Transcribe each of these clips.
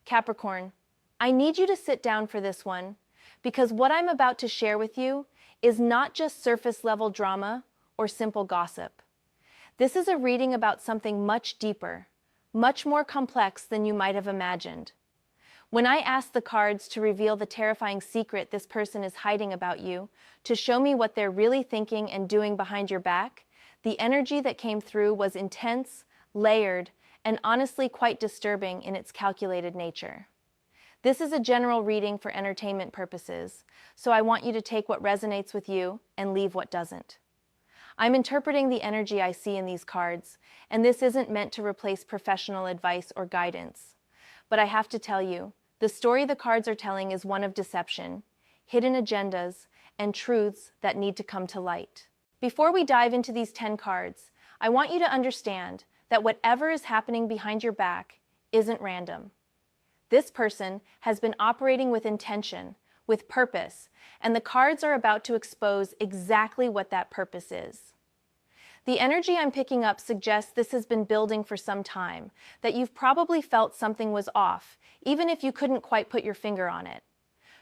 Capricorn, I need you to sit down for this one, because what I'm about to share with you is not just surface-level drama or simple gossip. This is a reading about something much deeper, much more complex than you might have imagined. When I asked the cards to reveal the terrifying secret this person is hiding about you, to show me what they're really thinking and doing behind your back, the energy that came through was intense, layered, and honestly quite disturbing in its calculated nature. This is a general reading for entertainment purposes, so I want you to take what resonates with you and leave what doesn't. I'm interpreting the energy I see in these cards, and this isn't meant to replace professional advice or guidance. But I have to tell you, the story the cards are telling is one of deception, hidden agendas, and truths that need to come to light. Before we dive into these 10 cards, I want you to understand that whatever is happening behind your back isn't random. This person has been operating with intention, with purpose, and the cards are about to expose exactly what that purpose is. The energy I'm picking up suggests this has been building for some time, that you've probably felt something was off, even if you couldn't quite put your finger on it.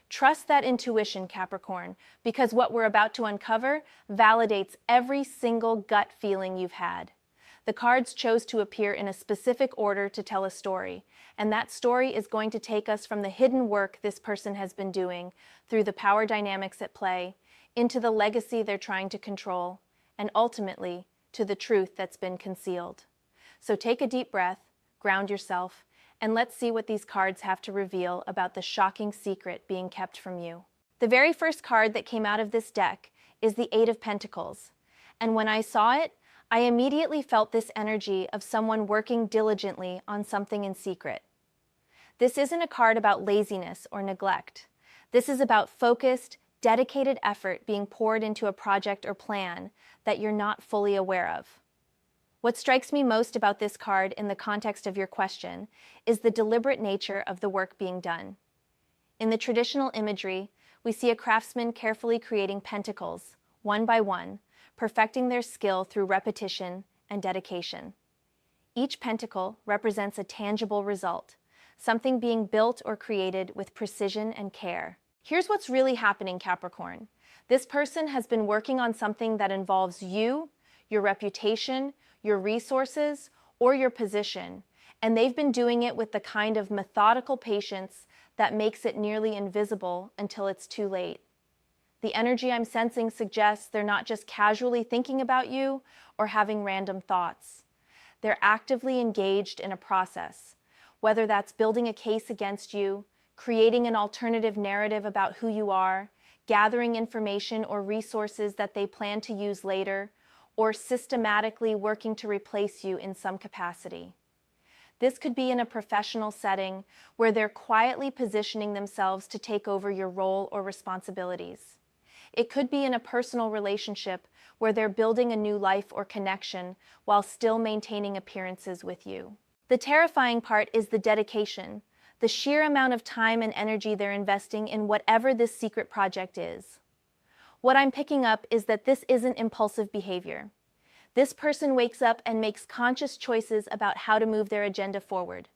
Trust that intuition, Capricorn, because what we're about to uncover validates every single gut feeling you've had. The cards chose to appear in a specific order to tell a story, and that story is going to take us from the hidden work this person has been doing, through the power dynamics at play, into the legacy they're trying to control, and ultimately, to the truth that's been concealed. So take a deep breath, ground yourself, and let's see what these cards have to reveal about the shocking secret being kept from you. The very first card that came out of this deck is the Eight of Pentacles, and when I saw it, I immediately felt this energy of someone working diligently on something in secret. This isn't a card about laziness or neglect. This is about focused, dedicated effort being poured into a project or plan that you're not fully aware of. What strikes me most about this card in the context of your question is the deliberate nature of the work being done. In the traditional imagery, we see a craftsman carefully creating pentacles, one by one, perfecting their skill through repetition and dedication. Each pentacle represents a tangible result, something being built or created with precision and care. Here's what's really happening, Capricorn. This person has been working on something that involves you, your reputation, your resources, or your position, and they've been doing it with the kind of methodical patience that makes it nearly invisible until it's too late. The energy I'm sensing suggests they're not just casually thinking about you or having random thoughts. They're actively engaged in a process, whether that's building a case against you, creating an alternative narrative about who you are, gathering information or resources that they plan to use later, or systematically working to replace you in some capacity. This could be in a professional setting where they're quietly positioning themselves to take over your role or responsibilities. It could be in a personal relationship where they're building a new life or connection while still maintaining appearances with you. The terrifying part is the dedication, the sheer amount of time and energy they're investing in whatever this secret project is. What I'm picking up is that this isn't impulsive behavior. This person wakes up and makes conscious choices about how to move their agenda forward.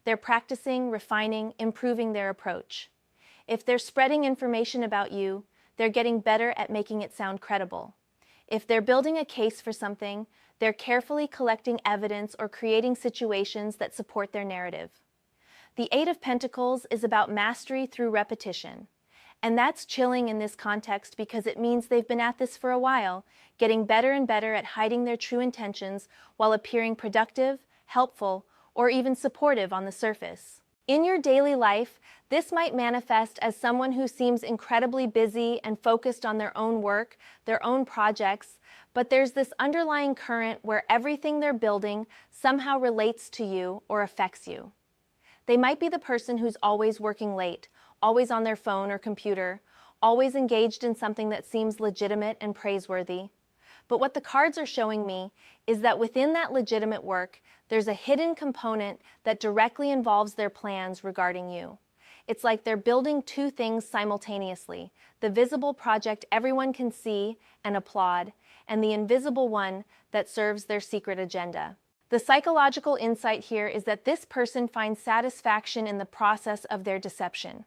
They're practicing, refining, improving their approach. If they're spreading information about you, they're getting better at making it sound credible. If they're building a case for something, they're carefully collecting evidence or creating situations that support their narrative. The Eight of Pentacles is about mastery through repetition. And that's chilling in this context because it means they've been at this for a while, getting better and better at hiding their true intentions while appearing productive, helpful, or even supportive on the surface. In your daily life, this might manifest as someone who seems incredibly busy and focused on their own work, their own projects, but there's this underlying current where everything they're building somehow relates to you or affects you. They might be the person who's always working late, always on their phone or computer, always engaged in something that seems legitimate and praiseworthy. But what the cards are showing me is that within that legitimate work, there's a hidden component that directly involves their plans regarding you. It's like they're building two things simultaneously, the visible project everyone can see and applaud, and the invisible one that serves their secret agenda. The psychological insight here is that this person finds satisfaction in the process of their deception.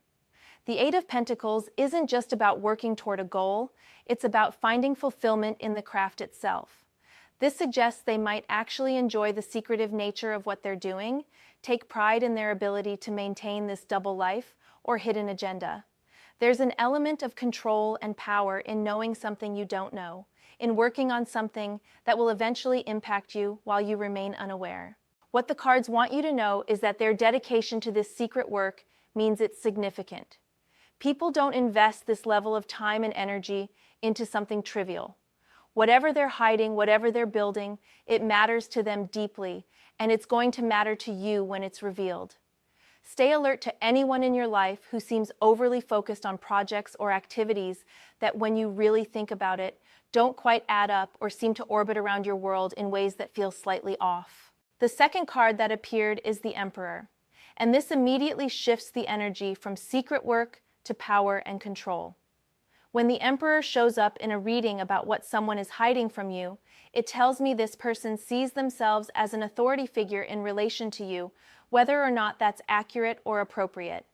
The Eight of Pentacles isn't just about working toward a goal, it's about finding fulfillment in the craft itself. This suggests they might actually enjoy the secretive nature of what they're doing, take pride in their ability to maintain this double life or hidden agenda. There's an element of control and power in knowing something you don't know, in working on something that will eventually impact you while you remain unaware. What the cards want you to know is that their dedication to this secret work means it's significant. People don't invest this level of time and energy into something trivial. Whatever they're hiding, whatever they're building, it matters to them deeply, and it's going to matter to you when it's revealed. Stay alert to anyone in your life who seems overly focused on projects or activities that, when you really think about it, don't quite add up or seem to orbit around your world in ways that feel slightly off. The second card that appeared is the Emperor, and this immediately shifts the energy from secret work to power and control. When the Emperor shows up in a reading about what someone is hiding from you, it tells me this person sees themselves as an authority figure in relation to you, whether or not that's accurate or appropriate.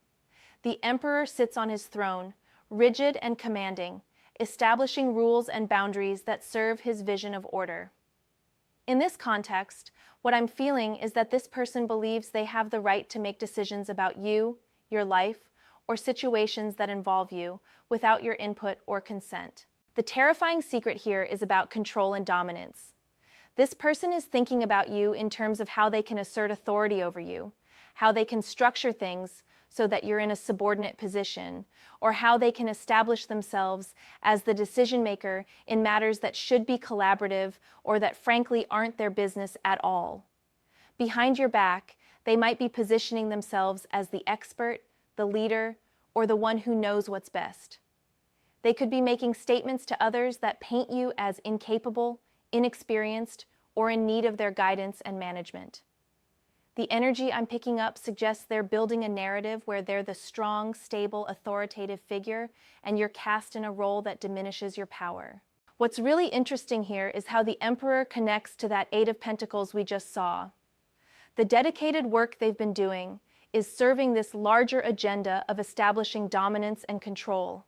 The Emperor sits on his throne, rigid and commanding, establishing rules and boundaries that serve his vision of order. In this context, what I'm feeling is that this person believes they have the right to make decisions about you, your life, or situations that involve you without your input or consent. The terrifying secret here is about control and dominance. This person is thinking about you in terms of how they can assert authority over you, how they can structure things so that you're in a subordinate position, or how they can establish themselves as the decision maker in matters that should be collaborative or that frankly aren't their business at all. Behind your back, they might be positioning themselves as the expert, the leader, or the one who knows what's best. They could be making statements to others that paint you as incapable, inexperienced, or in need of their guidance and management. The energy I'm picking up suggests they're building a narrative where they're the strong, stable, authoritative figure, and you're cast in a role that diminishes your power. What's really interesting here is how the Emperor connects to that Eight of Pentacles we just saw. The dedicated work they've been doing is serving this larger agenda of establishing dominance and control.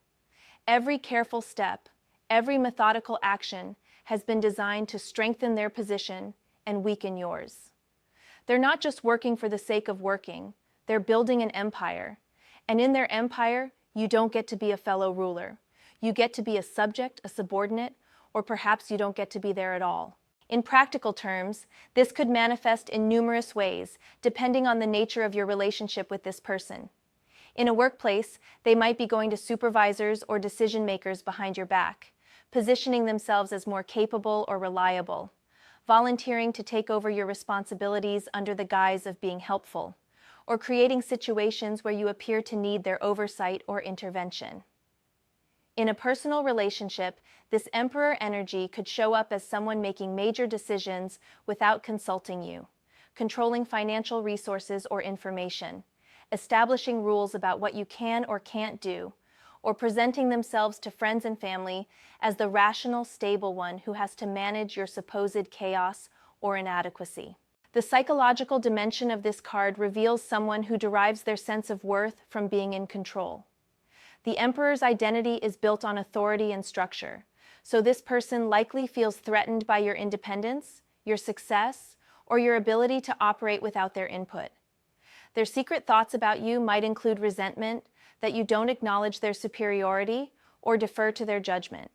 Every careful step, every methodical action has been designed to strengthen their position and weaken yours. They're not just working for the sake of working, they're building an empire. And in their empire, you don't get to be a fellow ruler. You get to be a subject, a subordinate, or perhaps you don't get to be there at all. In practical terms, this could manifest in numerous ways, depending on the nature of your relationship with this person. In a workplace, they might be going to supervisors or decision makers behind your back, positioning themselves as more capable or reliable, volunteering to take over your responsibilities under the guise of being helpful, or creating situations where you appear to need their oversight or intervention. In a personal relationship, this Emperor energy could show up as someone making major decisions without consulting you, controlling financial resources or information, establishing rules about what you can or can't do, or presenting themselves to friends and family as the rational, stable one who has to manage your supposed chaos or inadequacy. The psychological dimension of this card reveals someone who derives their sense of worth from being in control. The Emperor's identity is built on authority and structure, so this person likely feels threatened by your independence, your success, or your ability to operate without their input. Their secret thoughts about you might include resentment, that you don't acknowledge their superiority or defer to their judgment.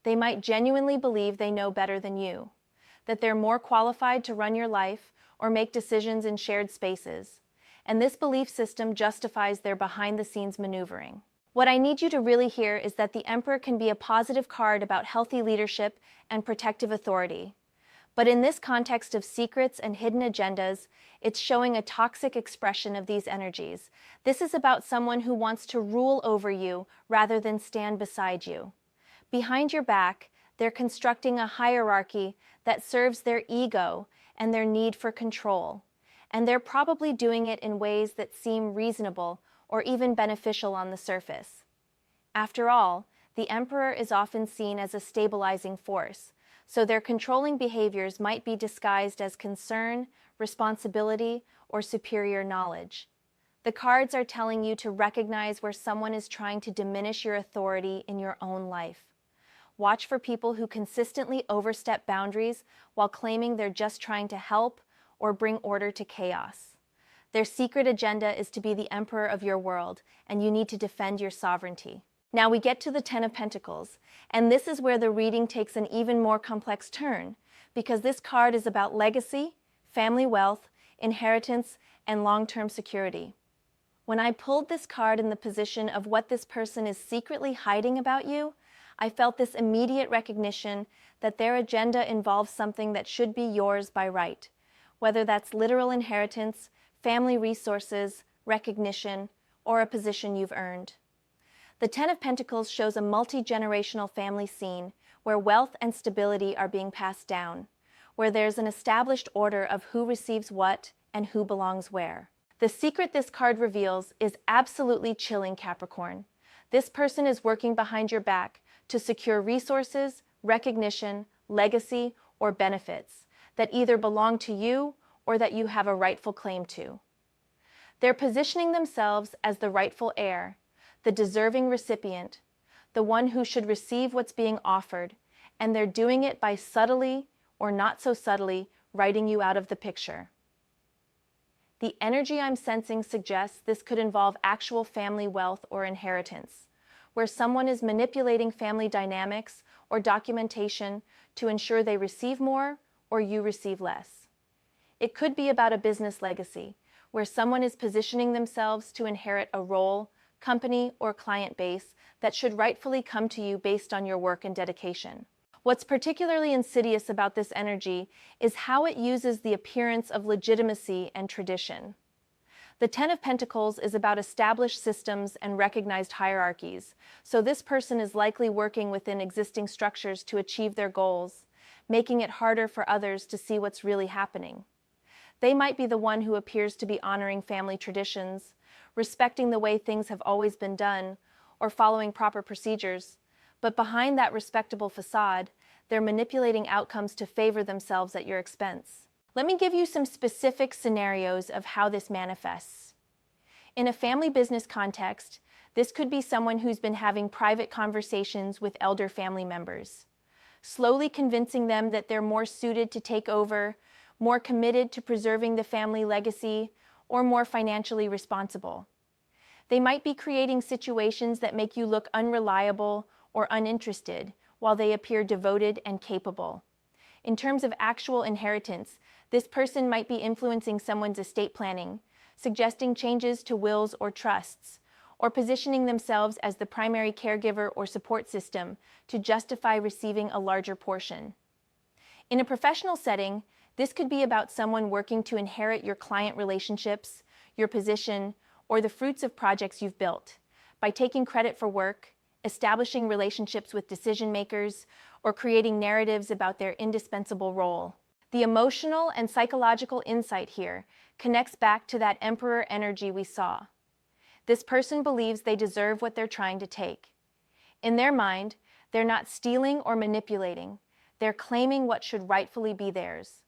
They might genuinely believe they know better than you, that they're more qualified to run your life or make decisions in shared spaces, and this belief system justifies their behind-the-scenes maneuvering. What I need you to really hear is that the Emperor can be a positive card about healthy leadership and protective authority. But in this context of secrets and hidden agendas, it's showing a toxic expression of these energies. This is about someone who wants to rule over you rather than stand beside you. Behind your back, they're constructing a hierarchy that serves their ego and their need for control. And they're probably doing it in ways that seem reasonable or even beneficial on the surface. After all, the Emperor is often seen as a stabilizing force, so their controlling behaviors might be disguised as concern, responsibility, or superior knowledge. The cards are telling you to recognize where someone is trying to diminish your authority in your own life. Watch for people who consistently overstep boundaries while claiming they're just trying to help or bring order to chaos. Their secret agenda is to be the emperor of your world, and you need to defend your sovereignty. Now we get to the Ten of Pentacles, and this is where the reading takes an even more complex turn, because this card is about legacy, family wealth, inheritance, and long-term security. When I pulled this card in the position of what this person is secretly hiding about you, I felt this immediate recognition that their agenda involves something that should be yours by right, whether that's literal inheritance, family resources, recognition, or a position you've earned. The Ten of Pentacles shows a multi-generational family scene where wealth and stability are being passed down, where there's an established order of who receives what and who belongs where. The secret this card reveals is absolutely chilling, Capricorn. This person is working behind your back to secure resources, recognition, legacy, or benefits that either belong to you or that you have a rightful claim to. They're positioning themselves as the rightful heir, the deserving recipient, the one who should receive what's being offered, and they're doing it by subtly or not so subtly writing you out of the picture. The energy I'm sensing suggests this could involve actual family wealth or inheritance, where someone is manipulating family dynamics or documentation to ensure they receive more or you receive less. It could be about a business legacy, where someone is positioning themselves to inherit a role, company, or client base that should rightfully come to you based on your work and dedication. What's particularly insidious about this energy is how it uses the appearance of legitimacy and tradition. The Ten of Pentacles is about established systems and recognized hierarchies, so this person is likely working within existing structures to achieve their goals, making it harder for others to see what's really happening. They might be the one who appears to be honoring family traditions, respecting the way things have always been done, or following proper procedures, but behind that respectable facade, they're manipulating outcomes to favor themselves at your expense. Let me give you some specific scenarios of how this manifests. In a family business context, this could be someone who's been having private conversations with elder family members, slowly convincing them that they're more suited to take over, more committed to preserving the family legacy, or more financially responsible. They might be creating situations that make you look unreliable or uninterested, while they appear devoted and capable. In terms of actual inheritance, this person might be influencing someone's estate planning, suggesting changes to wills or trusts, or positioning themselves as the primary caregiver or support system to justify receiving a larger portion. In a professional setting, this could be about someone working to inherit your client relationships, your position, or the fruits of projects you've built, by taking credit for work, establishing relationships with decision makers, or creating narratives about their indispensable role. The emotional and psychological insight here connects back to that emperor energy we saw. This person believes they deserve what they're trying to take. In their mind, they're not stealing or manipulating, they're claiming what should rightfully be theirs.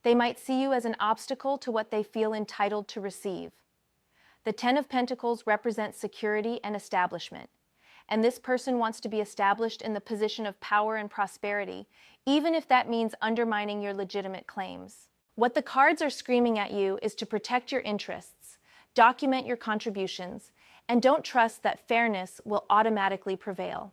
They might see you as an obstacle to what they feel entitled to receive. The Ten of Pentacles represents security and establishment, and this person wants to be established in the position of power and prosperity, even if that means undermining your legitimate claims. What the cards are screaming at you is to protect your interests, document your contributions, and don't trust that fairness will automatically prevail.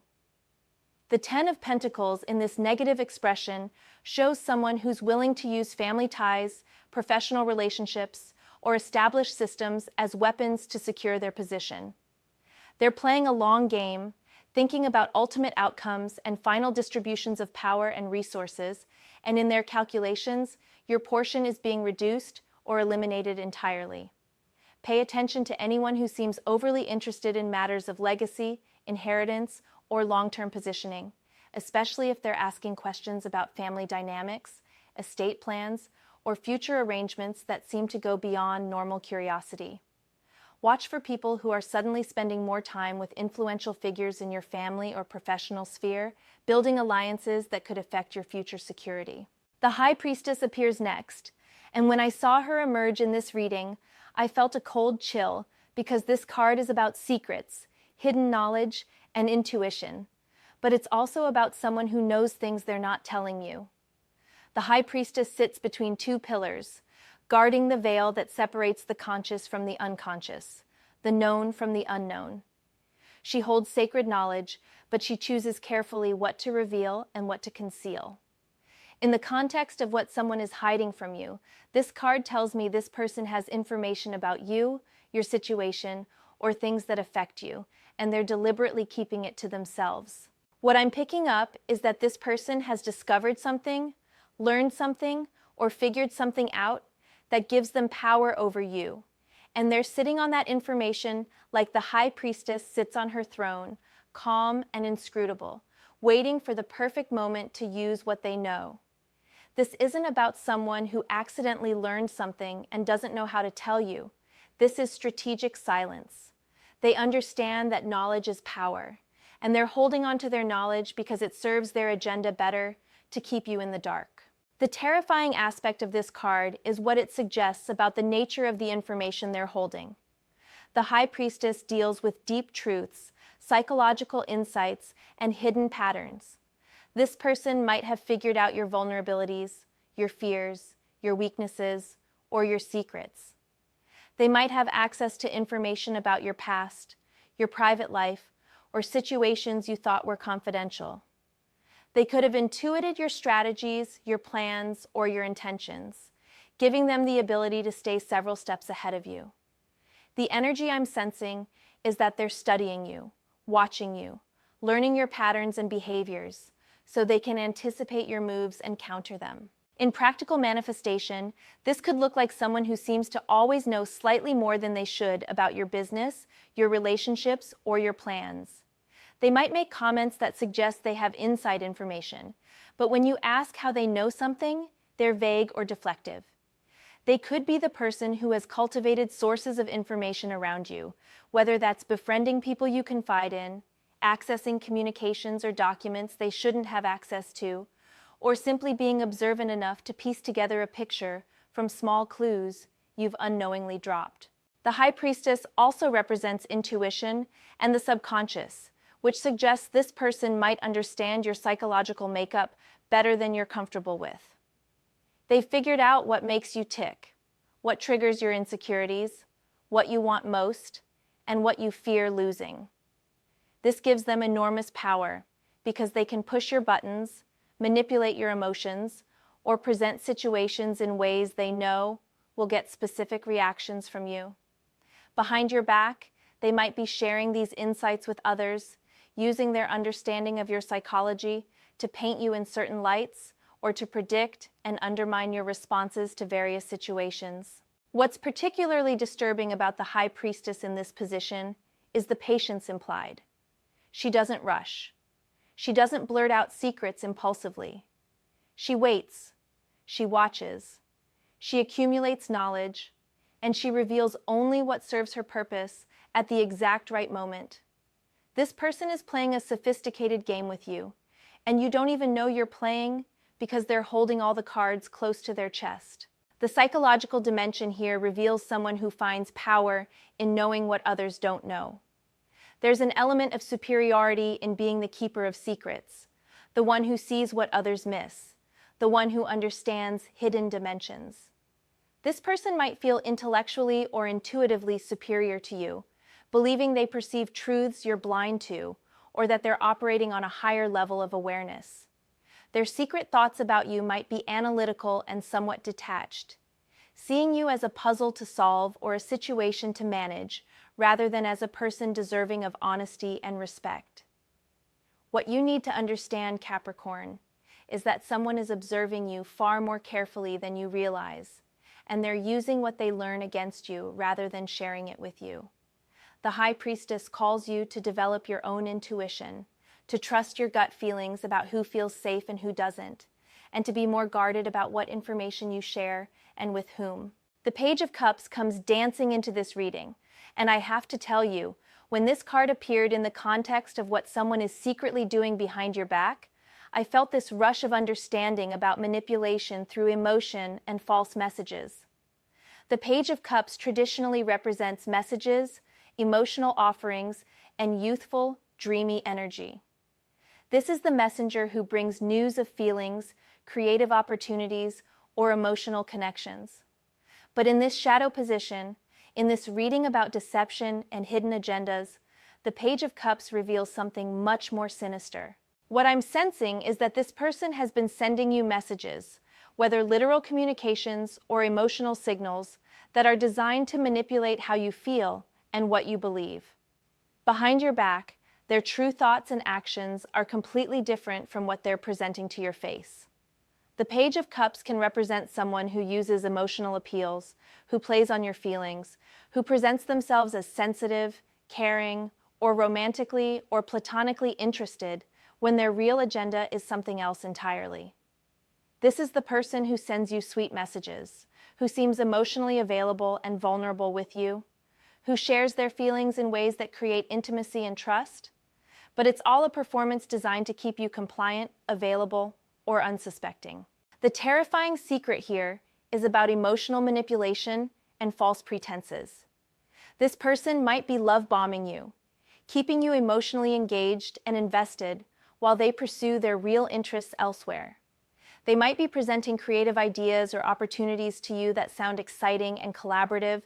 The Ten of Pentacles in this negative expression shows someone who's willing to use family ties, professional relationships, or established systems as weapons to secure their position. They're playing a long game, thinking about ultimate outcomes and final distributions of power and resources, and in their calculations, your portion is being reduced or eliminated entirely. Pay attention to anyone who seems overly interested in matters of legacy, inheritance, or long-term positioning, especially if they're asking questions about family dynamics, estate plans, or future arrangements that seem to go beyond normal curiosity. Watch for people who are suddenly spending more time with influential figures in your family or professional sphere, building alliances that could affect your future security. The High Priestess appears next, and when I saw her emerge in this reading, I felt a cold chill because this card is about secrets, hidden knowledge, and intuition. But it's also about someone who knows things they're not telling you. The High Priestess sits between two pillars, guarding the veil that separates the conscious from the unconscious, the known from the unknown. She holds sacred knowledge, but she chooses carefully what to reveal and what to conceal. In the context of what someone is hiding from you, this card tells me this person has information about you, your situation, or things that affect you, and they're deliberately keeping it to themselves. What I'm picking up is that this person has discovered something, learned something, or figured something out that gives them power over you. And they're sitting on that information like the High Priestess sits on her throne, calm and inscrutable, waiting for the perfect moment to use what they know. This isn't about someone who accidentally learned something and doesn't know how to tell you. This is strategic silence. They understand that knowledge is power, and they're holding on to their knowledge because it serves their agenda better to keep you in the dark. The terrifying aspect of this card is what it suggests about the nature of the information they're holding. The High Priestess deals with deep truths, psychological insights, and hidden patterns. This person might have figured out your vulnerabilities, your fears, your weaknesses, or your secrets. They might have access to information about your past, your private life, or situations you thought were confidential. They could have intuited your strategies, your plans, or your intentions, giving them the ability to stay several steps ahead of you. The energy I'm sensing is that they're studying you, watching you, learning your patterns and behaviors, so they can anticipate your moves and counter them. In practical manifestation, this could look like someone who seems to always know slightly more than they should about your business, your relationships, or your plans. They might make comments that suggest they have inside information, but when you ask how they know something, they're vague or deflective. They could be the person who has cultivated sources of information around you, whether that's befriending people you confide in, accessing communications or documents they shouldn't have access to, or simply being observant enough to piece together a picture from small clues you've unknowingly dropped. The High Priestess also represents intuition and the subconscious, which suggests this person might understand your psychological makeup better than you're comfortable with. They've figured out what makes you tick, what triggers your insecurities, what you want most, and what you fear losing. This gives them enormous power because they can push your buttons, manipulate your emotions, or present situations in ways they know will get specific reactions from you. Behind your back, they might be sharing these insights with others, using their understanding of your psychology to paint you in certain lights or to predict and undermine your responses to various situations. What's particularly disturbing about the High Priestess in this position is the patience implied. She doesn't rush. She doesn't blurt out secrets impulsively. She waits. She watches. She accumulates knowledge, and she reveals only what serves her purpose at the exact right moment. This person is playing a sophisticated game with you, and you don't even know you're playing because they're holding all the cards close to their chest. The psychological dimension here reveals someone who finds power in knowing what others don't know. There's an element of superiority in being the keeper of secrets, the one who sees what others miss, the one who understands hidden dimensions. This person might feel intellectually or intuitively superior to you, believing they perceive truths you're blind to, or that they're operating on a higher level of awareness. Their secret thoughts about you might be analytical and somewhat detached, seeing you as a puzzle to solve or a situation to manage, rather than as a person deserving of honesty and respect. What you need to understand, Capricorn, is that someone is observing you far more carefully than you realize, and they're using what they learn against you rather than sharing it with you. The High Priestess calls you to develop your own intuition, to trust your gut feelings about who feels safe and who doesn't, and to be more guarded about what information you share and with whom. The Page of Cups comes dancing into this reading, And I have to tell you, when this card appeared in the context of what someone is secretly doing behind your back, I felt this rush of understanding about manipulation through emotion and false messages. The Page of Cups traditionally represents messages, emotional offerings, and youthful, dreamy energy. This is the messenger who brings news of feelings, creative opportunities, or emotional connections. But in this shadow position, in this reading about deception and hidden agendas, the Page of Cups reveals something much more sinister. What I'm sensing is that this person has been sending you messages, whether literal communications or emotional signals, that are designed to manipulate how you feel and what you believe. Behind your back, their true thoughts and actions are completely different from what they're presenting to your face. The Page of Cups can represent someone who uses emotional appeals, who plays on your feelings, who presents themselves as sensitive, caring, or romantically or platonically interested when their real agenda is something else entirely. This is the person who sends you sweet messages, who seems emotionally available and vulnerable with you, who shares their feelings in ways that create intimacy and trust, but it's all a performance designed to keep you compliant, available, or unsuspecting. The terrifying secret here is about emotional manipulation and false pretenses. This person might be love bombing you, keeping you emotionally engaged and invested while they pursue their real interests elsewhere. They might be presenting creative ideas or opportunities to you that sound exciting and collaborative,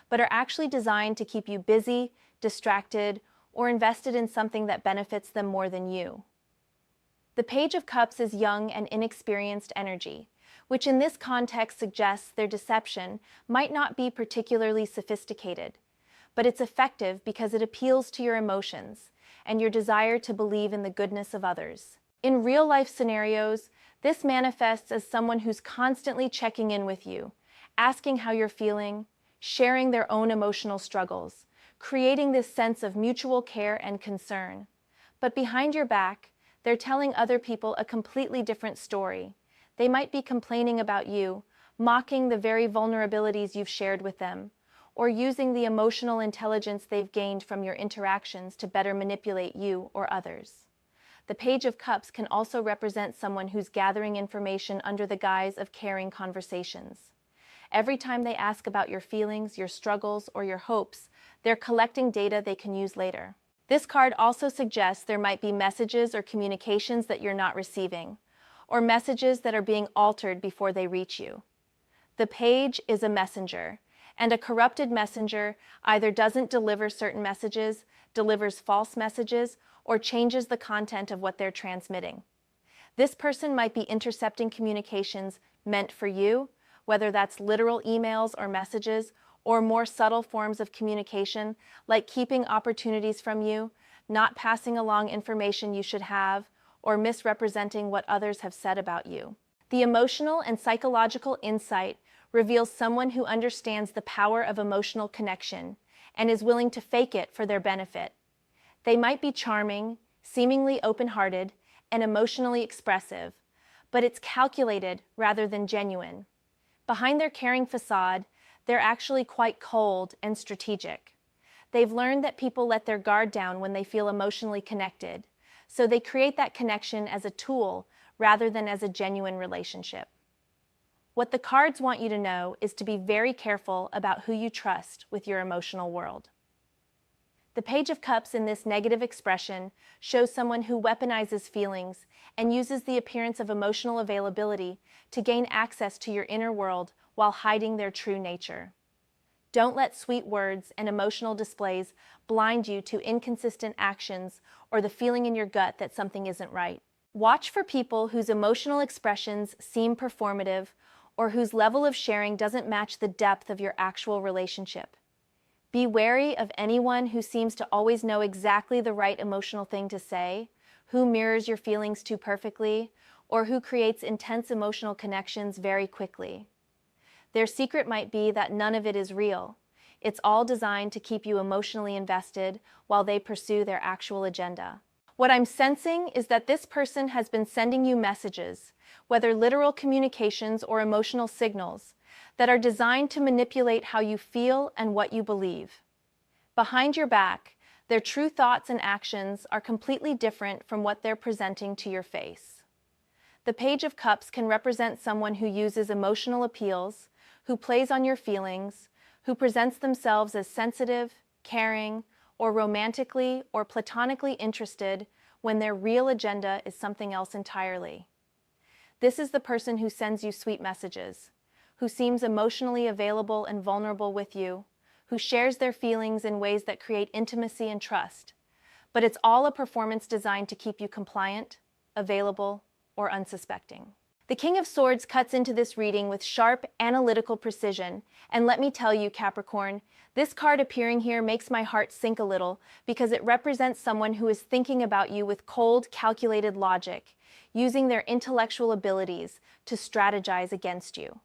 but are actually designed to keep you busy, distracted, or invested in something that benefits them more than you. The Page of Cups is young and inexperienced energy, which in this context suggests their deception might not be particularly sophisticated, but it's effective because it appeals to your emotions and your desire to believe in the goodness of others. In real-life scenarios, this manifests as someone who's constantly checking in with you, asking how you're feeling, sharing their own emotional struggles, creating this sense of mutual care and concern. But behind your back, they're telling other people a completely different story. They might be complaining about you, mocking the very vulnerabilities you've shared with them, or using the emotional intelligence they've gained from your interactions to better manipulate you or others. The Page of Cups can also represent someone who's gathering information under the guise of caring conversations. Every time they ask about your feelings, your struggles, or your hopes, they're collecting data they can use later. This card also suggests there might be messages or communications that you're not receiving, or messages that are being altered before they reach you. The Page is a messenger, and a corrupted messenger either doesn't deliver certain messages, delivers false messages, or changes the content of what they're transmitting. This person might be intercepting communications meant for you, whether that's literal emails or messages, or more subtle forms of communication, like keeping opportunities from you, not passing along information you should have, or misrepresenting what others have said about you. The emotional and psychological insight reveals someone who understands the power of emotional connection and is willing to fake it for their benefit. They might be charming, seemingly open-hearted, and emotionally expressive, but it's calculated rather than genuine. Behind their caring facade, they're actually quite cold and strategic. They've learned that people let their guard down when they feel emotionally connected, so they create that connection as a tool rather than as a genuine relationship. What the cards want you to know is to be very careful about who you trust with your emotional world. The Page of Cups in this negative expression shows someone who weaponizes feelings and uses the appearance of emotional availability to gain access to your inner world while hiding their true nature. Don't let sweet words and emotional displays blind you to inconsistent actions or the feeling in your gut that something isn't right. Watch for people whose emotional expressions seem performative or whose level of sharing doesn't match the depth of your actual relationship. Be wary of anyone who seems to always know exactly the right emotional thing to say, who mirrors your feelings too perfectly, or who creates intense emotional connections very quickly. Their secret might be that none of it is real. It's all designed to keep you emotionally invested while they pursue their actual agenda. What I'm sensing is that this person has been sending you messages, whether literal communications or emotional signals, that are designed to manipulate how you feel and what you believe. Behind your back, their true thoughts and actions are completely different from what they're presenting to your face. The Page of Cups can represent someone who uses emotional appeals, who plays on your feelings, who presents themselves as sensitive, caring, or romantically or platonically interested when their real agenda is something else entirely. This is the person who sends you sweet messages, who seems emotionally available and vulnerable with you, who shares their feelings in ways that create intimacy and trust. But it's all a performance designed to keep you compliant, available, or unsuspecting. The King of Swords cuts into this reading with sharp, analytical precision, and let me tell you, Capricorn, this card appearing here makes my heart sink a little because it represents someone who is thinking about you with cold, calculated logic, using their intellectual abilities to strategize against you.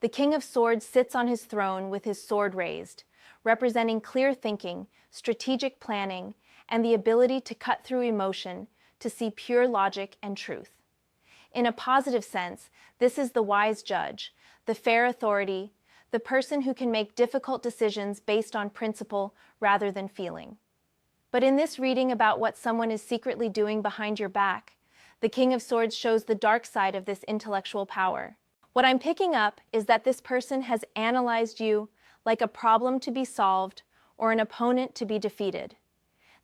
The King of Swords sits on his throne with his sword raised, representing clear thinking, strategic planning, and the ability to cut through emotion to see pure logic and truth. In a positive sense, this is the wise judge, the fair authority, the person who can make difficult decisions based on principle rather than feeling. But in this reading about what someone is secretly doing behind your back, the King of Swords shows the dark side of this intellectual power. What I'm picking up is that this person has analyzed you like a problem to be solved or an opponent to be defeated.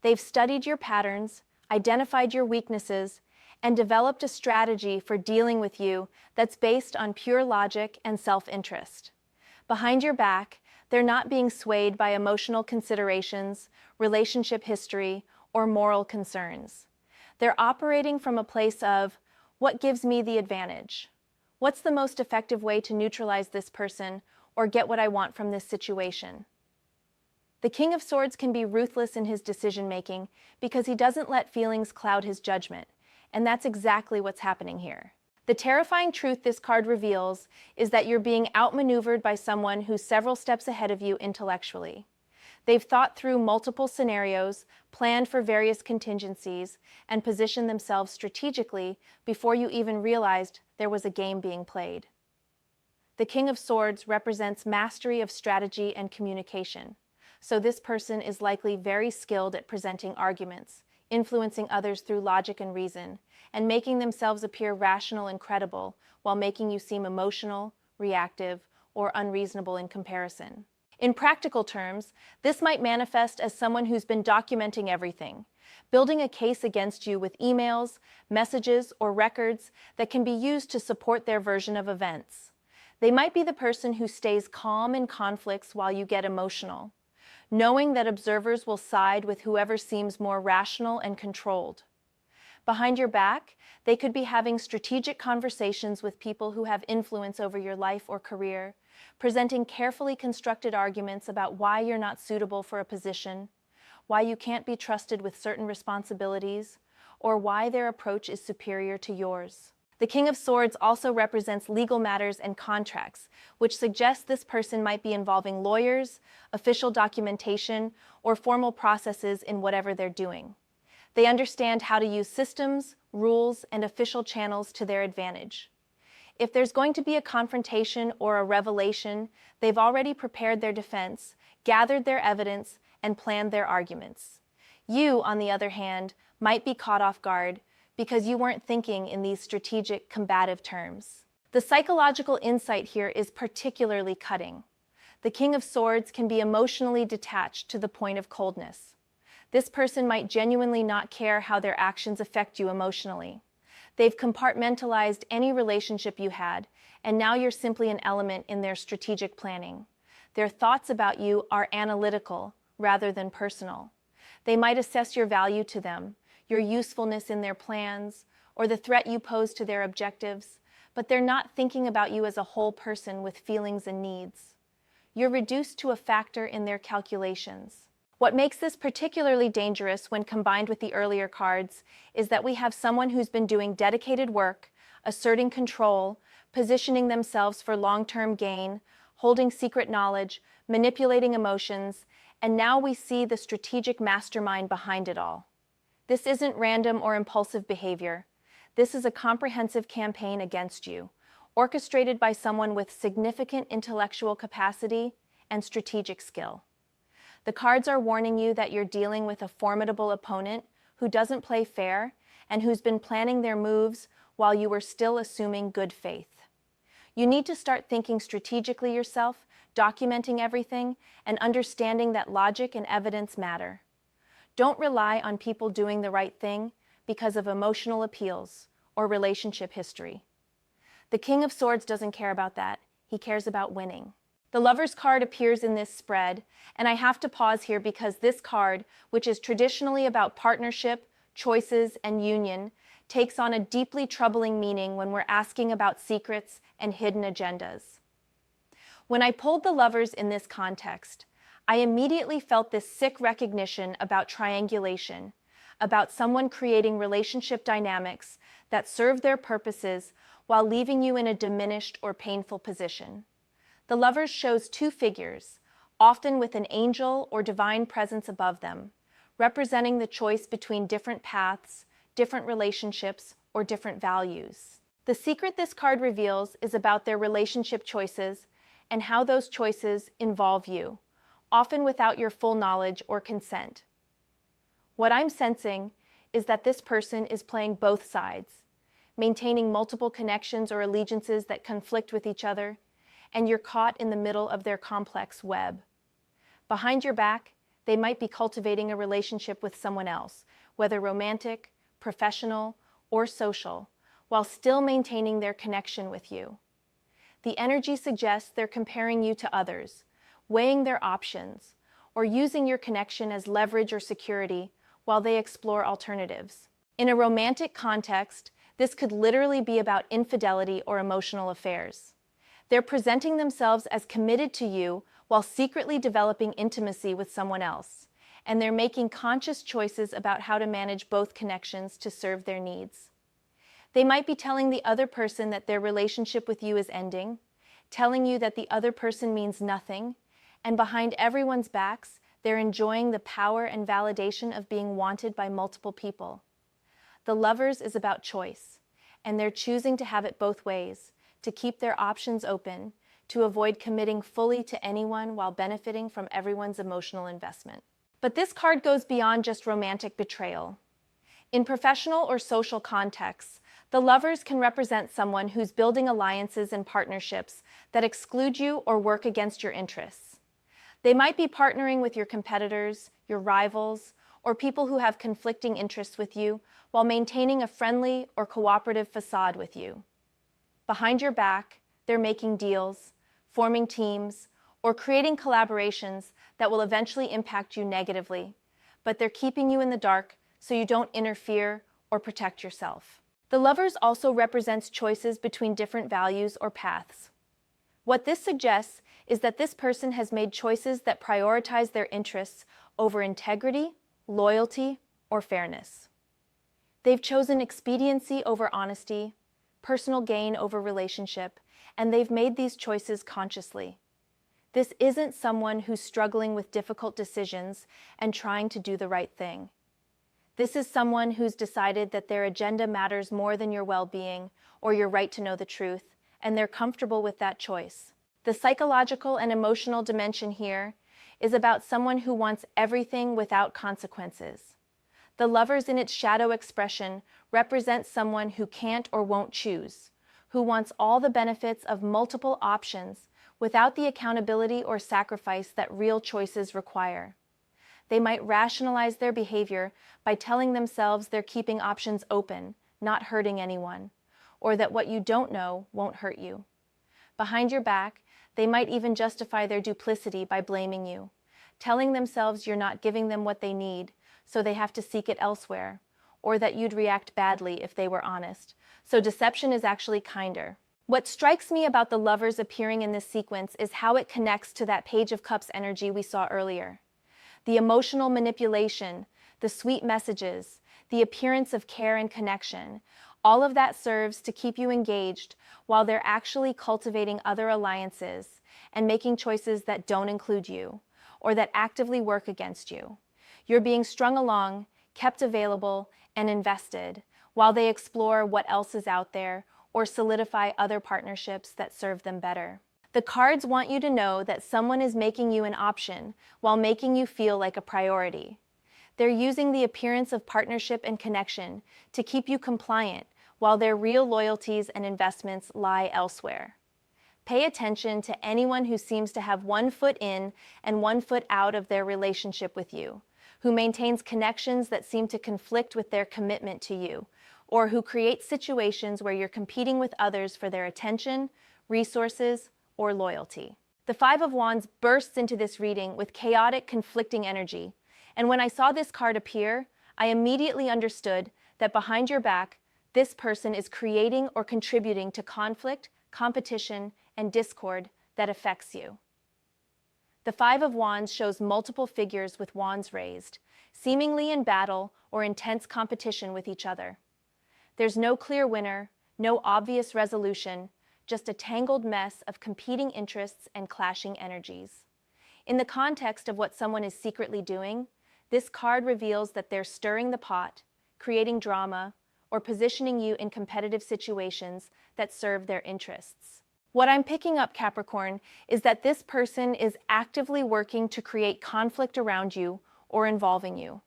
They've studied your patterns, identified your weaknesses, and developed a strategy for dealing with you that's based on pure logic and self-interest. Behind your back, they're not being swayed by emotional considerations, relationship history, or moral concerns. They're operating from a place of, what gives me the advantage? What's the most effective way to neutralize this person or get what I want from this situation? The King of Swords can be ruthless in his decision-making because he doesn't let feelings cloud his judgment, and that's exactly what's happening here. The terrifying truth this card reveals is that you're being outmaneuvered by someone who's several steps ahead of you intellectually. They've thought through multiple scenarios, planned for various contingencies, and positioned themselves strategically before you even realized there was a game being played. The King of Swords represents mastery of strategy and communication, so this person is likely very skilled at presenting arguments, influencing others through logic and reason, and making themselves appear rational and credible while making you seem emotional, reactive, or unreasonable in comparison. In practical terms, this might manifest as someone who's been documenting everything, building a case against you with emails, messages, or records that can be used to support their version of events. They might be the person who stays calm in conflicts while you get emotional, knowing that observers will side with whoever seems more rational and controlled. Behind your back, they could be having strategic conversations with people who have influence over your life or career, presenting carefully constructed arguments about why you're not suitable for a position, why you can't be trusted with certain responsibilities, or why their approach is superior to yours. The King of Swords also represents legal matters and contracts, which suggests this person might be involving lawyers, official documentation, or formal processes in whatever they're doing. They understand how to use systems, rules, and official channels to their advantage. If there's going to be a confrontation or a revelation, they've already prepared their defense, gathered their evidence, and planned their arguments. You, on the other hand, might be caught off guard because you weren't thinking in these strategic, combative terms. The psychological insight here is particularly cutting. The King of Swords can be emotionally detached to the point of coldness. This person might genuinely not care how their actions affect you emotionally. They've compartmentalized any relationship you had, and now you're simply an element in their strategic planning. Their thoughts about you are analytical rather than personal. They might assess your value to them, your usefulness in their plans, or the threat you pose to their objectives, but they're not thinking about you as a whole person with feelings and needs. You're reduced to a factor in their calculations. What makes this particularly dangerous when combined with the earlier cards is that we have someone who's been doing dedicated work, asserting control, positioning themselves for long-term gain, holding secret knowledge, manipulating emotions, and now we see the strategic mastermind behind it all. This isn't random or impulsive behavior. This is a comprehensive campaign against you, orchestrated by someone with significant intellectual capacity and strategic skill. The cards are warning you that you're dealing with a formidable opponent who doesn't play fair and who's been planning their moves while you were still assuming good faith. You need to start thinking strategically yourself, documenting everything, and understanding that logic and evidence matter. Don't rely on people doing the right thing because of emotional appeals or relationship history. The King of Swords doesn't care about that. He cares about winning. The Lover's card appears in this spread, and I have to pause here because this card, which is traditionally about partnership, choices, and union, takes on a deeply troubling meaning when we're asking about secrets and hidden agendas. When I pulled the Lovers in this context, I immediately felt this sick recognition about triangulation, about someone creating relationship dynamics that serve their purposes while leaving you in a diminished or painful position. The Lovers shows two figures, often with an angel or divine presence above them, representing the choice between different paths, different relationships, or different values. The secret this card reveals is about their relationship choices and how those choices involve you, often without your full knowledge or consent. What I'm sensing is that this person is playing both sides, maintaining multiple connections or allegiances that conflict with each other, and you're caught in the middle of their complex web. Behind your back, they might be cultivating a relationship with someone else, whether romantic, professional, or social, while still maintaining their connection with you. The energy suggests they're comparing you to others, weighing their options, or using your connection as leverage or security while they explore alternatives. In a romantic context, this could literally be about infidelity or emotional affairs. They're presenting themselves as committed to you while secretly developing intimacy with someone else, and they're making conscious choices about how to manage both connections to serve their needs. They might be telling the other person that their relationship with you is ending, telling you that the other person means nothing, and behind everyone's backs, they're enjoying the power and validation of being wanted by multiple people. The Lovers is about choice, and they're choosing to have it both ways, to keep their options open, to avoid committing fully to anyone while benefiting from everyone's emotional investment. But this card goes beyond just romantic betrayal. In professional or social contexts, the Lovers can represent someone who's building alliances and partnerships that exclude you or work against your interests. They might be partnering with your competitors, your rivals, or people who have conflicting interests with you while maintaining a friendly or cooperative facade with you. Behind your back, they're making deals, forming teams, or creating collaborations that will eventually impact you negatively, but they're keeping you in the dark so you don't interfere or protect yourself. The Lovers also represents choices between different values or paths. What this suggests is that this person has made choices that prioritize their interests over integrity, loyalty, or fairness. They've chosen expediency over honesty, personal gain over relationship, and they've made these choices consciously. This isn't someone who's struggling with difficult decisions and trying to do the right thing. This is someone who's decided that their agenda matters more than your well-being or your right to know the truth, and they're comfortable with that choice. The psychological and emotional dimension here is about someone who wants everything without consequences. The Lovers in its shadow expression represents someone who can't or won't choose, who wants all the benefits of multiple options without the accountability or sacrifice that real choices require. They might rationalize their behavior by telling themselves they're keeping options open, not hurting anyone, or that what you don't know won't hurt you. Behind your back, they might even justify their duplicity by blaming you, telling themselves you're not giving them what they need, so they have to seek it elsewhere, or that you'd react badly if they were honest. So deception is actually kinder. What strikes me about the Lovers appearing in this sequence is how it connects to that Page of Cups energy we saw earlier. The emotional manipulation, the sweet messages, the appearance of care and connection, all of that serves to keep you engaged while they're actually cultivating other alliances and making choices that don't include you or that actively work against you. You're being strung along, kept available, and invested while they explore what else is out there or solidify other partnerships that serve them better. The cards want you to know that someone is making you an option while making you feel like a priority. They're using the appearance of partnership and connection to keep you compliant while their real loyalties and investments lie elsewhere. Pay attention to anyone who seems to have one foot in and one foot out of their relationship with you, who maintains connections that seem to conflict with their commitment to you, or who creates situations where you're competing with others for their attention, resources, or loyalty. The Five of Wands bursts into this reading with chaotic, conflicting energy, and when I saw this card appear, I immediately understood that behind your back, this person is creating or contributing to conflict, competition, and discord that affects you. The Five of Wands shows multiple figures with wands raised, seemingly in battle or intense competition with each other. There's no clear winner, no obvious resolution, just a tangled mess of competing interests and clashing energies. In the context of what someone is secretly doing, this card reveals that they're stirring the pot, creating drama, or positioning you in competitive situations that serve their interests. What I'm picking up, Capricorn, is that this person is actively working to create conflict around you or involving you.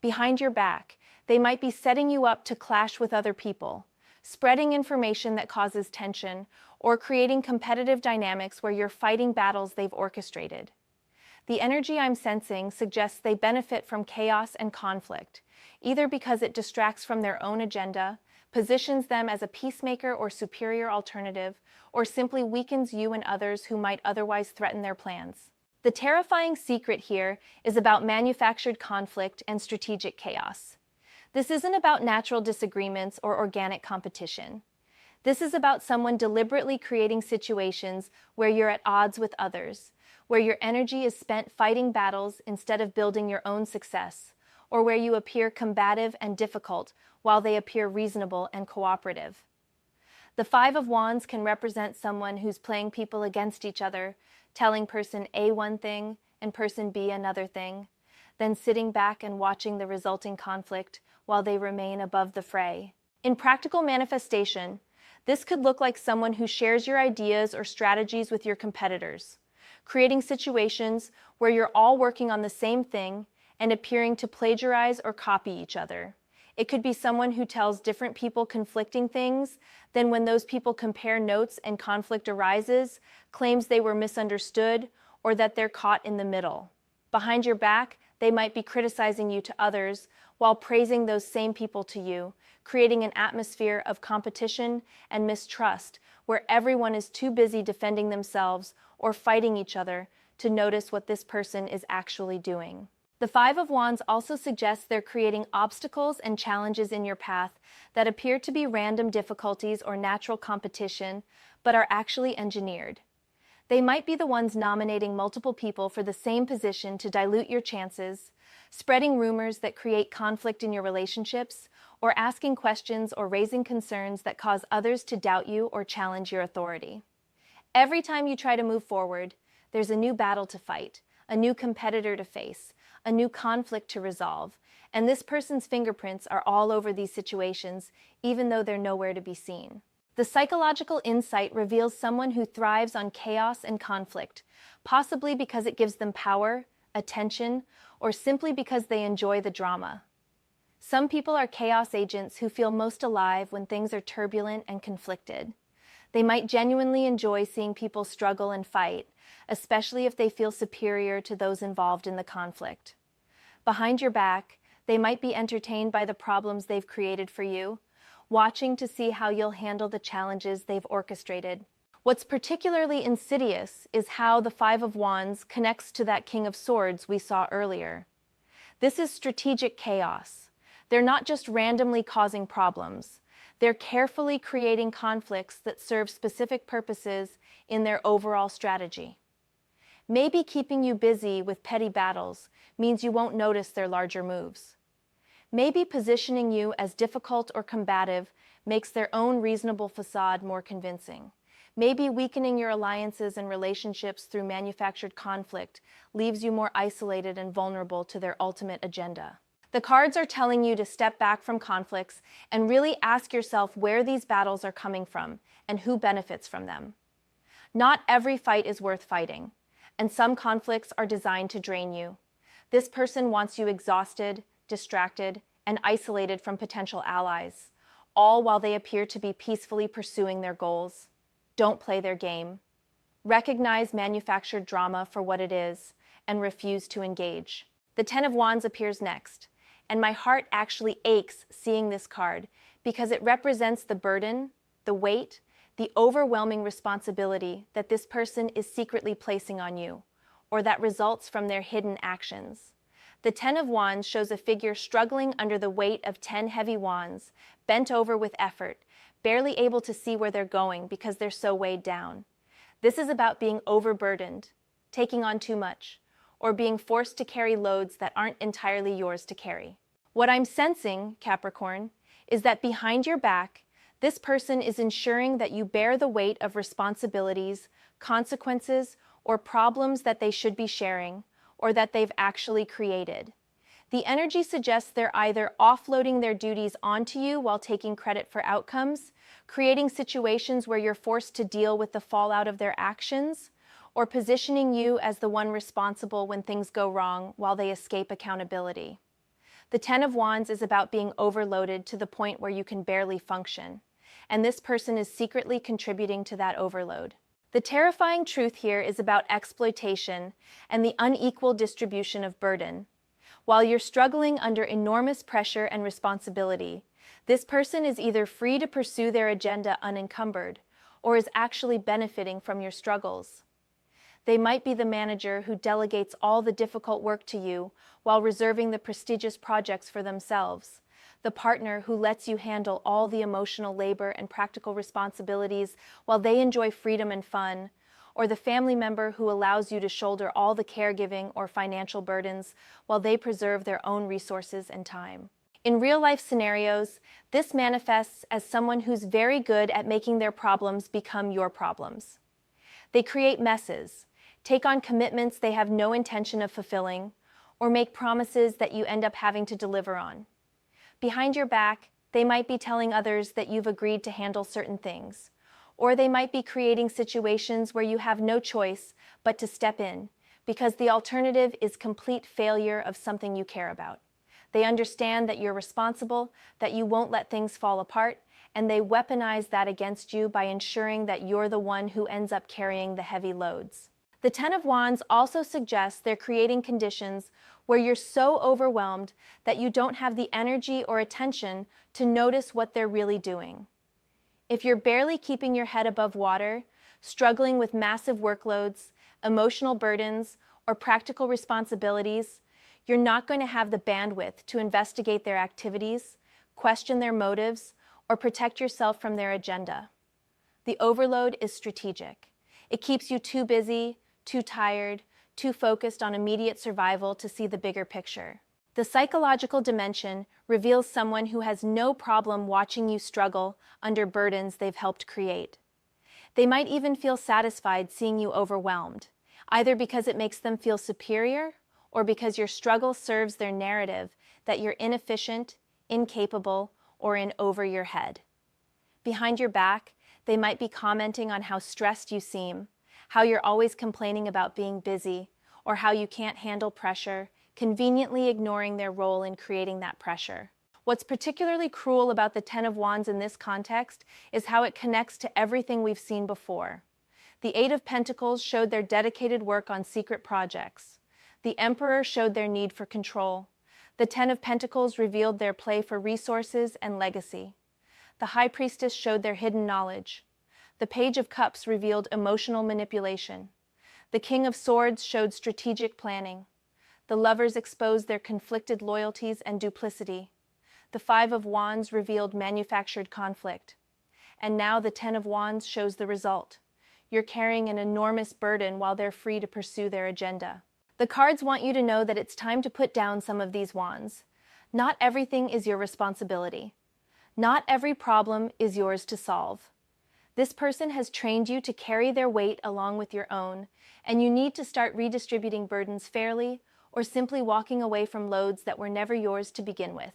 Behind your back, they might be setting you up to clash with other people, spreading information that causes tension, or creating competitive dynamics where you're fighting battles they've orchestrated. The energy I'm sensing suggests they benefit from chaos and conflict, either because it distracts from their own agenda, positions them as a peacemaker or superior alternative, or simply weakens you and others who might otherwise threaten their plans. The terrifying secret here is about manufactured conflict and strategic chaos. This isn't about natural disagreements or organic competition. This is about someone deliberately creating situations where you're at odds with others, where your energy is spent fighting battles instead of building your own success, or where you appear combative and difficult while they appear reasonable and cooperative. The Five of Wands can represent someone who's playing people against each other, telling person A one thing and person B another thing, then sitting back and watching the resulting conflict while they remain above the fray. In practical manifestation, this could look like someone who shares your ideas or strategies with your competitors, creating situations where you're all working on the same thing and appearing to plagiarize or copy each other. It could be someone who tells different people conflicting things, then when those people compare notes and conflict arises, claims they were misunderstood or that they're caught in the middle. Behind your back, they might be criticizing you to others while praising those same people to you, creating an atmosphere of competition and mistrust where everyone is too busy defending themselves or fighting each other to notice what this person is actually doing. The Five of Wands also suggests they're creating obstacles and challenges in your path that appear to be random difficulties or natural competition, but are actually engineered. They might be the ones nominating multiple people for the same position to dilute your chances, spreading rumors that create conflict in your relationships, or asking questions or raising concerns that cause others to doubt you or challenge your authority. Every time you try to move forward, there's a new battle to fight, a new competitor to face, a new conflict to resolve, and this person's fingerprints are all over these situations, even though they're nowhere to be seen. The psychological insight reveals someone who thrives on chaos and conflict, possibly because it gives them power, attention, or simply because they enjoy the drama. Some people are chaos agents who feel most alive when things are turbulent and conflicted. They might genuinely enjoy seeing people struggle and fight, especially if they feel superior to those involved in the conflict. Behind your back, they might be entertained by the problems they've created for you, watching to see how you'll handle the challenges they've orchestrated. What's particularly insidious is how the Five of Wands connects to that King of Swords we saw earlier. This is strategic chaos. They're not just randomly causing problems. They're carefully creating conflicts that serve specific purposes in their overall strategy. Maybe keeping you busy with petty battles means you won't notice their larger moves. Maybe positioning you as difficult or combative makes their own reasonable facade more convincing. Maybe weakening your alliances and relationships through manufactured conflict leaves you more isolated and vulnerable to their ultimate agenda. The cards are telling you to step back from conflicts and really ask yourself where these battles are coming from and who benefits from them. Not every fight is worth fighting, and some conflicts are designed to drain you. This person wants you exhausted, distracted, and isolated from potential allies, all while they appear to be peacefully pursuing their goals. Don't play their game. Recognize manufactured drama for what it is and refuse to engage. The Ten of Wands appears next, and my heart actually aches seeing this card because it represents the burden, the weight, the overwhelming responsibility that this person is secretly placing on you, or that results from their hidden actions. The Ten of Wands shows a figure struggling under the weight of 10 heavy wands, bent over with effort, barely able to see where they're going because they're so weighed down. This is about being overburdened, taking on too much, or being forced to carry loads that aren't entirely yours to carry. What I'm sensing, Capricorn, is that behind your back, this person is ensuring that you bear the weight of responsibilities, consequences, or problems that they should be sharing, or that they've actually created. The energy suggests they're either offloading their duties onto you while taking credit for outcomes, creating situations where you're forced to deal with the fallout of their actions, or positioning you as the one responsible when things go wrong while they escape accountability. The Ten of Wands is about being overloaded to the point where you can barely function, and this person is secretly contributing to that overload. The terrifying truth here is about exploitation and the unequal distribution of burden. While you're struggling under enormous pressure and responsibility, this person is either free to pursue their agenda unencumbered, or is actually benefiting from your struggles. They might be the manager who delegates all the difficult work to you while reserving the prestigious projects for themselves, the partner who lets you handle all the emotional labor and practical responsibilities while they enjoy freedom and fun, or the family member who allows you to shoulder all the caregiving or financial burdens while they preserve their own resources and time. In real-life scenarios, this manifests as someone who's very good at making their problems become your problems. They create messes, take on commitments they have no intention of fulfilling, or make promises that you end up having to deliver on. Behind your back, they might be telling others that you've agreed to handle certain things, or they might be creating situations where you have no choice but to step in, because the alternative is complete failure of something you care about. They understand that you're responsible, that you won't let things fall apart, and they weaponize that against you by ensuring that you're the one who ends up carrying the heavy loads. The Ten of Wands also suggests they're creating conditions where you're so overwhelmed that you don't have the energy or attention to notice what they're really doing. If you're barely keeping your head above water, struggling with massive workloads, emotional burdens, or practical responsibilities, you're not going to have the bandwidth to investigate their activities, question their motives, or protect yourself from their agenda. The overload is strategic. It keeps you too busy, too tired, too focused on immediate survival to see the bigger picture. The psychological dimension reveals someone who has no problem watching you struggle under burdens they've helped create. They might even feel satisfied seeing you overwhelmed, either because it makes them feel superior or because your struggle serves their narrative that you're inefficient, incapable, or in over your head. Behind your back, they might be commenting on how stressed you seem, how you're always complaining about being busy, or how you can't handle pressure, conveniently ignoring their role in creating that pressure. What's particularly cruel about the Ten of Wands in this context is how it connects to everything we've seen before. The Eight of Pentacles showed their dedicated work on secret projects. The Emperor showed their need for control. The Ten of Pentacles revealed their play for resources and legacy. The High Priestess showed their hidden knowledge. The Page of Cups revealed emotional manipulation. The King of Swords showed strategic planning. The Lovers exposed their conflicted loyalties and duplicity. The Five of Wands revealed manufactured conflict. And now the Ten of Wands shows the result. You're carrying an enormous burden while they're free to pursue their agenda. The cards want you to know that it's time to put down some of these wands. Not everything is your responsibility. Not every problem is yours to solve. This person has trained you to carry their weight along with your own, and you need to start redistributing burdens fairly or simply walking away from loads that were never yours to begin with.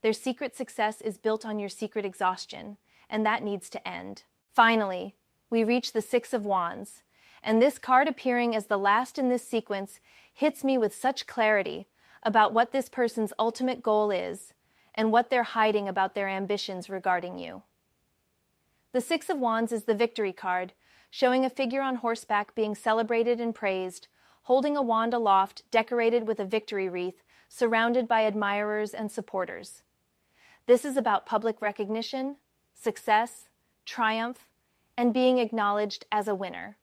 Their secret success is built on your secret exhaustion, and that needs to end. Finally, we reach the Six of Wands, and this card appearing as the last in this sequence hits me with such clarity about what this person's ultimate goal is and what they're hiding about their ambitions regarding you. The Six of Wands is the victory card, showing a figure on horseback being celebrated and praised, holding a wand aloft decorated with a victory wreath, surrounded by admirers and supporters. This is about public recognition, success, triumph, and being acknowledged as a winner.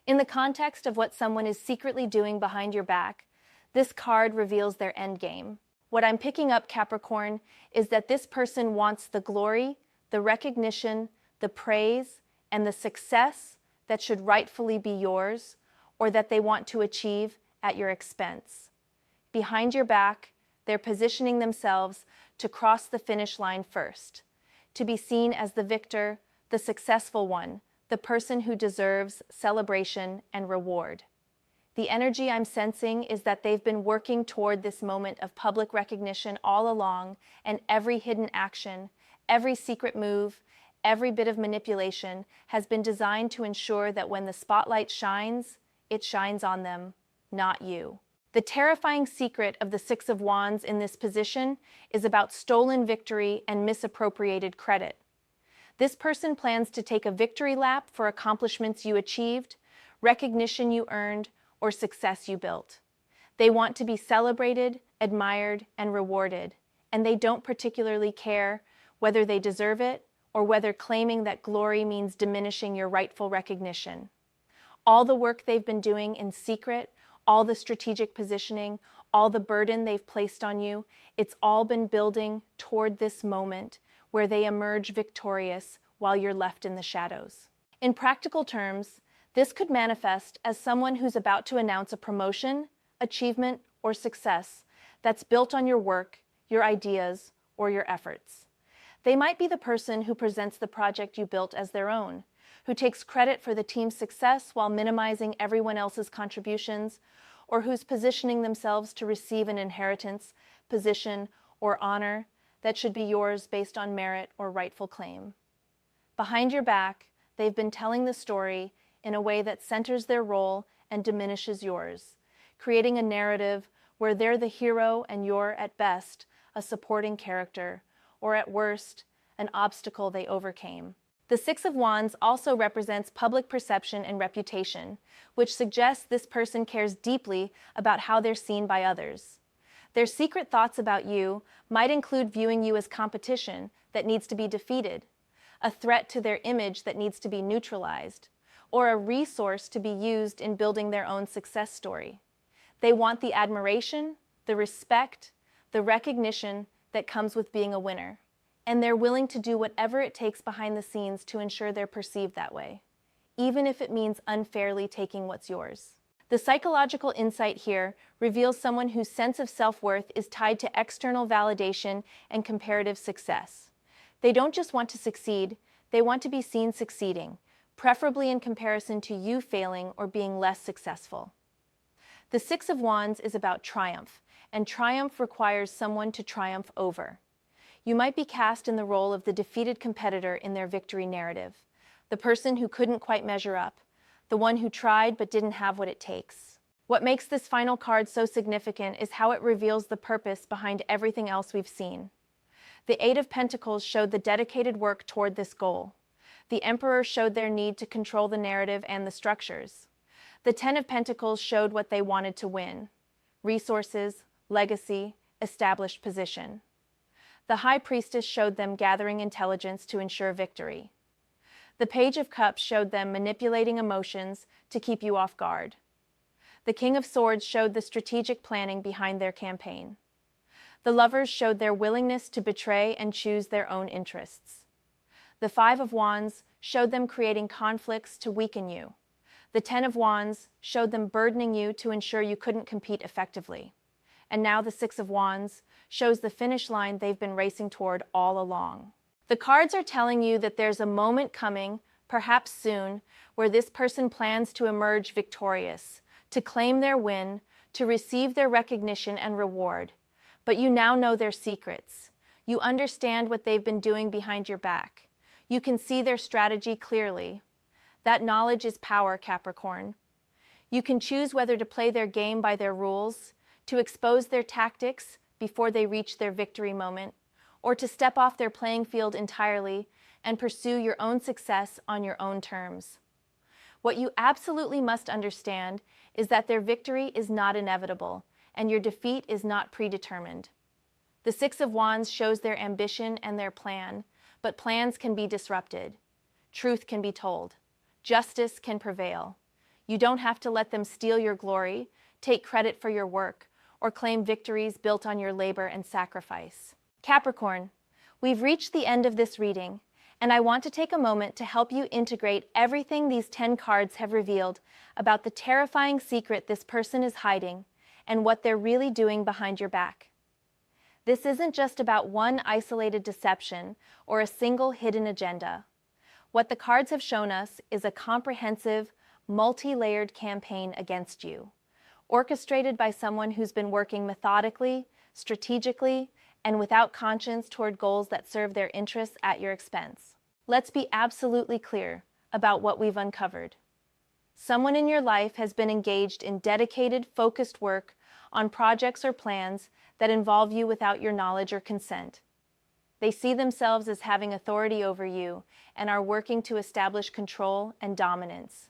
In the context of what someone is secretly doing behind your back, this card reveals their end game. What I'm picking up, Capricorn, is that this person wants the glory, the recognition, the praise, and the success that should rightfully be yours, or that they want to achieve at your expense. Behind your back, they're positioning themselves to cross the finish line first, to be seen as the victor, the successful one, the person who deserves celebration and reward. The energy I'm sensing is that they've been working toward this moment of public recognition all along, and every hidden action, every secret move, every bit of manipulation has been designed to ensure that when the spotlight shines, it shines on them, not you. The terrifying secret of the Six of Wands in this position is about stolen victory and misappropriated credit. This person plans to take a victory lap for accomplishments you achieved, recognition you earned, or success you built. They want to be celebrated, admired, and rewarded, and they don't particularly care whether they deserve it or whether claiming that glory means diminishing your rightful recognition. All the work they've been doing in secret, all the strategic positioning, all the burden they've placed on you, it's all been building toward this moment where they emerge victorious while you're left in the shadows. In practical terms, this could manifest as someone who's about to announce a promotion, achievement, or success that's built on your work, your ideas, or your efforts. They might be the person who presents the project you built as their own, who takes credit for the team's success while minimizing everyone else's contributions, or who's positioning themselves to receive an inheritance, position, or honor that should be yours based on merit or rightful claim. Behind your back, they've been telling the story in a way that centers their role and diminishes yours, creating a narrative where they're the hero and you're, at best, a supporting character, or at worst, an obstacle they overcame. The Six of Wands also represents public perception and reputation, which suggests this person cares deeply about how they're seen by others. Their secret thoughts about you might include viewing you as competition that needs to be defeated, a threat to their image that needs to be neutralized, or a resource to be used in building their own success story. They want the admiration, the respect, the recognition that comes with being a winner, and they're willing to do whatever it takes behind the scenes to ensure they're perceived that way, even if it means unfairly taking what's yours. The psychological insight here reveals someone whose sense of self-worth is tied to external validation and comparative success. They don't just want to succeed, they want to be seen succeeding, preferably in comparison to you failing or being less successful. The Six of Wands is about triumph, and triumph requires someone to triumph over. You might be cast in the role of the defeated competitor in their victory narrative, the person who couldn't quite measure up, the one who tried but didn't have what it takes. What makes this final card so significant is how it reveals the purpose behind everything else we've seen. The Eight of Pentacles showed the dedicated work toward this goal. The Emperor showed their need to control the narrative and the structures. The Ten of Pentacles showed what they wanted to win: resources, legacy, established position. The High Priestess showed them gathering intelligence to ensure victory. The Page of Cups showed them manipulating emotions to keep you off guard. The King of Swords showed the strategic planning behind their campaign. The Lovers showed their willingness to betray and choose their own interests. The Five of Wands showed them creating conflicts to weaken you. The Ten of Wands showed them burdening you to ensure you couldn't compete effectively. And now the Six of Wands shows the finish line they've been racing toward all along. The cards are telling you that there's a moment coming, perhaps soon, where this person plans to emerge victorious, to claim their win, to receive their recognition and reward. But you now know their secrets. You understand what they've been doing behind your back. You can see their strategy clearly. That knowledge is power, Capricorn. You can choose whether to play their game by their rules, to expose their tactics before they reach their victory moment, or to step off their playing field entirely and pursue your own success on your own terms. What you absolutely must understand is that their victory is not inevitable, and your defeat is not predetermined. The Six of Wands shows their ambition and their plan, but plans can be disrupted. Truth can be told. Justice can prevail. You don't have to let them steal your glory, take credit for your work, or claim victories built on your labor and sacrifice. Capricorn, we've reached the end of this reading, and I want to take a moment to help you integrate everything these 10 cards have revealed about the terrifying secret this person is hiding and what they're really doing behind your back. This isn't just about one isolated deception or a single hidden agenda. What the cards have shown us is a comprehensive, multi-layered campaign against you, orchestrated by someone who's been working methodically, strategically, and without conscience toward goals that serve their interests at your expense. Let's be absolutely clear about what we've uncovered. Someone in your life has been engaged in dedicated, focused work on projects or plans that involve you without your knowledge or consent. They see themselves as having authority over you and are working to establish control and dominance.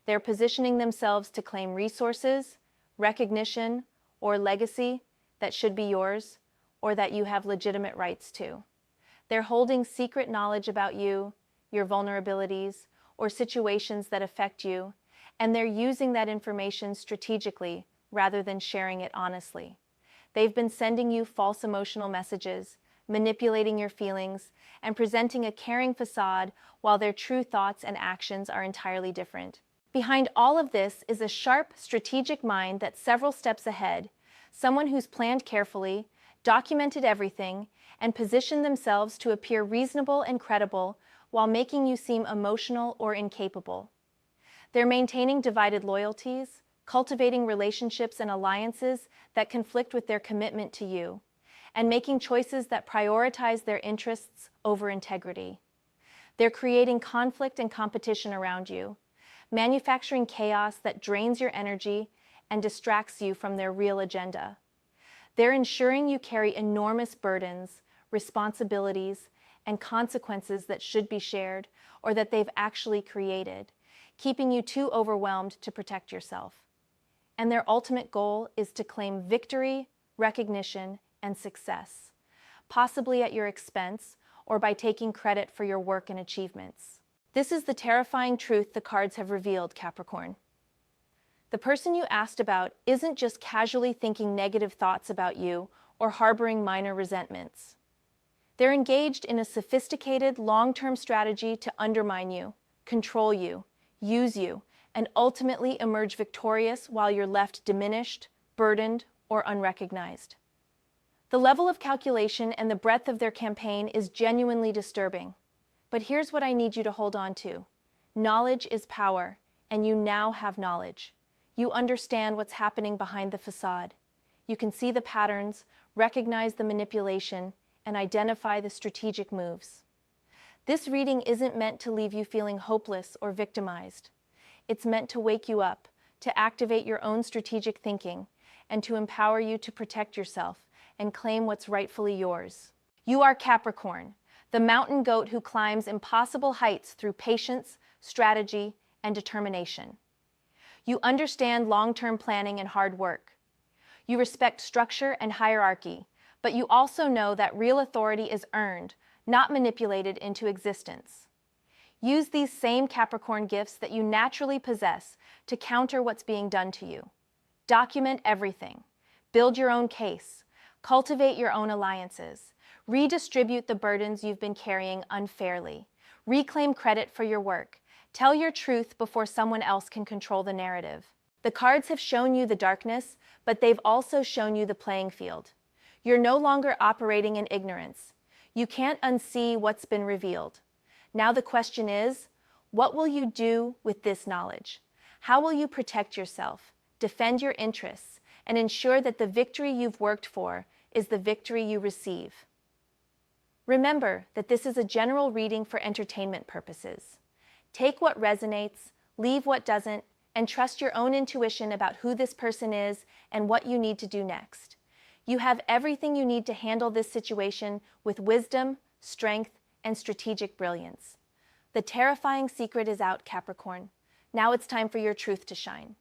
They're positioning themselves to claim resources, recognition, or legacy that should be yours, or that you have legitimate rights to. They're holding secret knowledge about you, your vulnerabilities, or situations that affect you, and they're using that information strategically rather than sharing it honestly. They've been sending you false emotional messages, manipulating your feelings, and presenting a caring facade while their true thoughts and actions are entirely different. Behind all of this is a sharp, strategic mind that's several steps ahead, someone who's planned carefully, documented everything, and positioned themselves to appear reasonable and credible while making you seem emotional or incapable. They're maintaining divided loyalties, cultivating relationships and alliances that conflict with their commitment to you, and making choices that prioritize their interests over integrity. They're creating conflict and competition around you, manufacturing chaos that drains your energy and distracts you from their real agenda. They're ensuring you carry enormous burdens, responsibilities, and consequences that should be shared or that they've actually created, keeping you too overwhelmed to protect yourself. And their ultimate goal is to claim victory, recognition, and success, possibly at your expense or by taking credit for your work and achievements. This is the terrifying truth the cards have revealed, Capricorn. The person you asked about isn't just casually thinking negative thoughts about you or harboring minor resentments. They're engaged in a sophisticated, long-term strategy to undermine you, control you, use you, and ultimately emerge victorious while you're left diminished, burdened, or unrecognized. The level of calculation and the breadth of their campaign is genuinely disturbing. But here's what I need you to hold on to. Knowledge is power, and you now have knowledge. You understand what's happening behind the facade. You can see the patterns, recognize the manipulation, and identify the strategic moves. This reading isn't meant to leave you feeling hopeless or victimized. It's meant to wake you up, to activate your own strategic thinking, and to empower you to protect yourself and claim what's rightfully yours. You are Capricorn, the mountain goat who climbs impossible heights through patience, strategy, and determination. You understand long-term planning and hard work. You respect structure and hierarchy, but you also know that real authority is earned, not manipulated into existence. Use these same Capricorn gifts that you naturally possess to counter what's being done to you. Document everything. Build your own case. Cultivate your own alliances. Redistribute the burdens you've been carrying unfairly. Reclaim credit for your work. Tell your truth before someone else can control the narrative. The cards have shown you the darkness, but they've also shown you the playing field. You're no longer operating in ignorance. You can't unsee what's been revealed. Now the question is, what will you do with this knowledge? How will you protect yourself, defend your interests, and ensure that the victory you've worked for is the victory you receive? Remember that this is a general reading for entertainment purposes. Take what resonates, leave what doesn't, and trust your own intuition about who this person is and what you need to do next. You have everything you need to handle this situation with wisdom, strength, and strategic brilliance. The terrifying secret is out, Capricorn. Now it's time for your truth to shine.